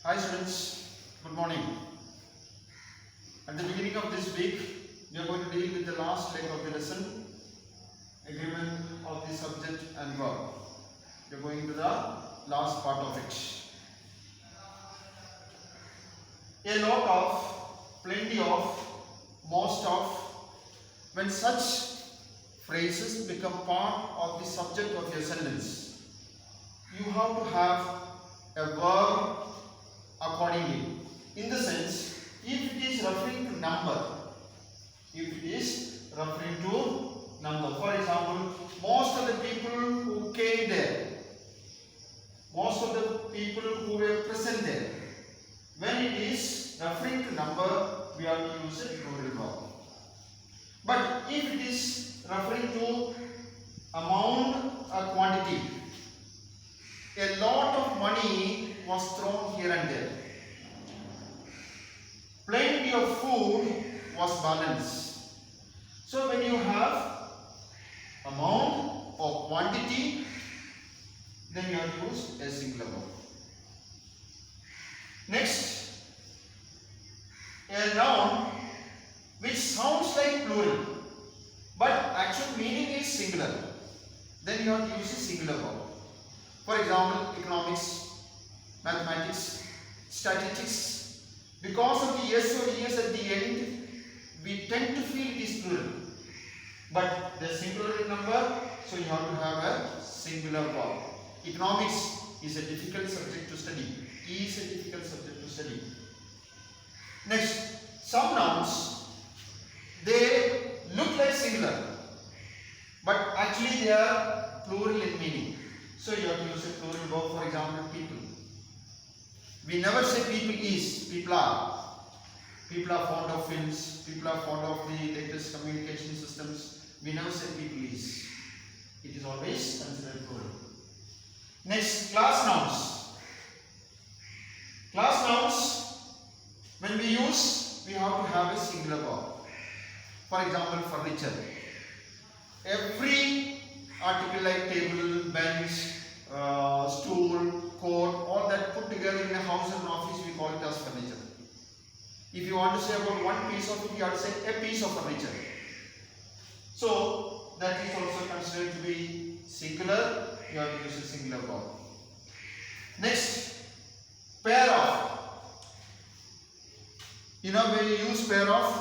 Hi students, good morning. At the beginning of this week, we are going to deal with the last leg of the lesson, agreement of the subject and verb. We are going to the last part of it. A lot of, plenty of, most of, when such phrases become part of the subject of your sentence, you have to have a verb accordingly. In the sense, if it is referring to number, for example, most of the people who came there, most of the people who were present there, when it is referring to number, we have to use a plural verb. But if it is referring to amount or quantity, a lot of money was thrown here and there. Plenty of food was balanced. So when you have amount or quantity, then you have to use a singular verb. Next, a noun which sounds like plural but actual meaning is singular, then you have to use a singular verb. For example, economics, mathematics, statistics. Because of the s or es at the end, we tend to feel it is plural. But the singular number, so you have to have a singular verb. Economics is a difficult subject to study. Is a difficult subject to study. Next, some nouns, they look like singular, but actually they are plural in meaning. So you have to use a plural verb. For example, people. We never say people is, people are. People are fond of films, people are fond of the latest communication systems. We never say people is. It is always considered plural. Next, class nouns. Class nouns, when we use, we have to have a singular verb. For example, furniture. Every article like table, bench, stool, coat, all that put together in a house or an office, we call it as furniture. If you want to say about one piece of it, you have to say a piece of furniture. So that is also considered to be singular. You have to use a singular verb. Next, pair of. You know when you use pair of,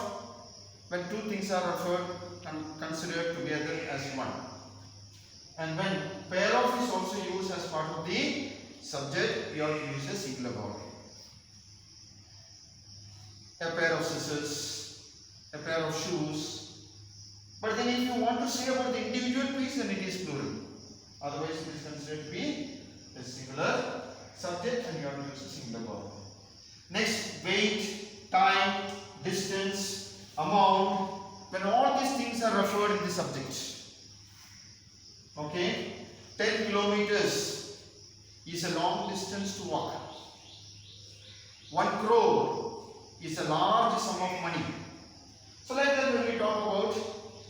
when two things are referred and considered together as one. And when pair of is also used as part of the subject, you have to use a singular verb. A pair of scissors, a pair of shoes. But then if you want to say about the individual piece, then it is plural. Otherwise it is considered to be a singular subject and you have to use a singular verb. Next, weight, time, distance, amount. When all these things are referred in the subject. Okay, 10 kilometers is a long distance to walk. 1 crore is a large sum of money. So like that when we talk about,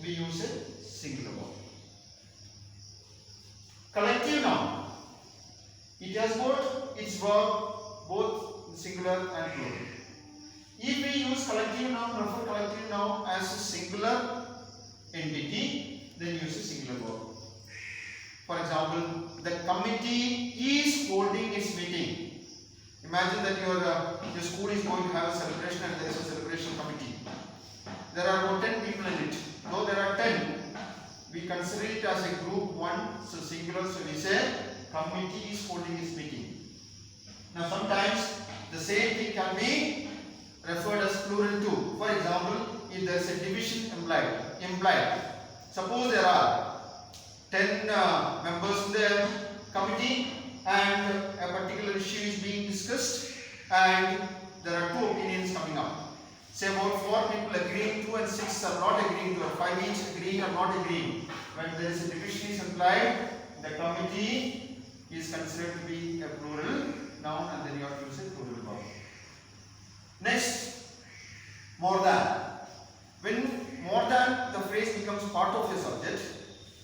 we use a singular verb. Collective noun. It has got its verb both singular and plural. If we use collective noun, refer collective noun as a singular entity, then use a singular verb. For example, the committee is holding its meeting. Imagine that your school is going to have a celebration and there is a celebration committee. There are about 10 people in it. Though there are 10, we consider it as a group 1, so singular, so we say committee is holding its meeting. Now sometimes the same thing can be referred as plural too. For example, if there is a division implied. Suppose there are 10 members in the committee and a particular issue is being discussed and there are 2 opinions coming up. Say about 4 people agreeing to and 6 are not agreeing to, or 5 each agreeing or not agreeing. When there is a division is implied, the committee is considered to be a plural noun and then you have to use a plural verb. Next, more than. When more than the phrase becomes part of a subject,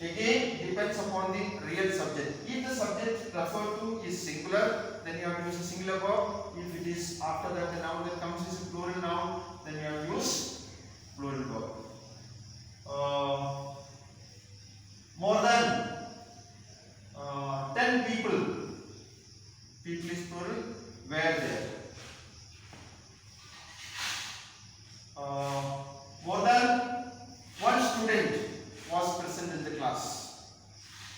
again depends upon the real subject. If the subject referred to is singular, then you have to use a singular verb. If it is after that the noun that comes is a plural noun, then you have to use plural verb. More than 10 people. People is plural. Were there. More than one student was present in the class.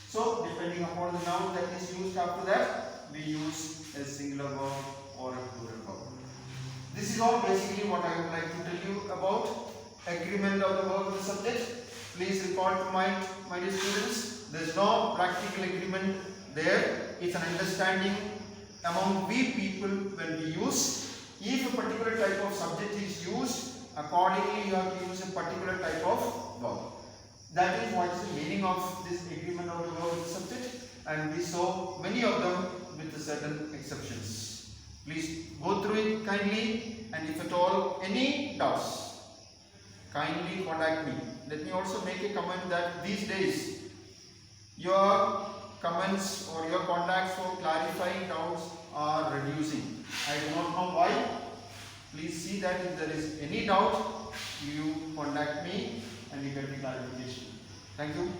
So depending upon the noun that is used after that, we use a singular verb or a plural verb. This is all basically what I would like to tell you about agreement of the verb with the subject. Please recall to mind, my dear students, there is no practical agreement there. It's an understanding among we people when we use. If a particular type of subject is used, accordingly you have to use a particular type of verb. That is what is the meaning of this agreement of the verb with the subject, and we saw many of them with certain exceptions. Please go through it kindly, and if at all any doubts, kindly contact me. Let me also make a comment that these days your comments or your contacts for clarifying doubts are reducing. I do not know why. Please see that if there is any doubt, you contact me and you get the clarification. Thank you.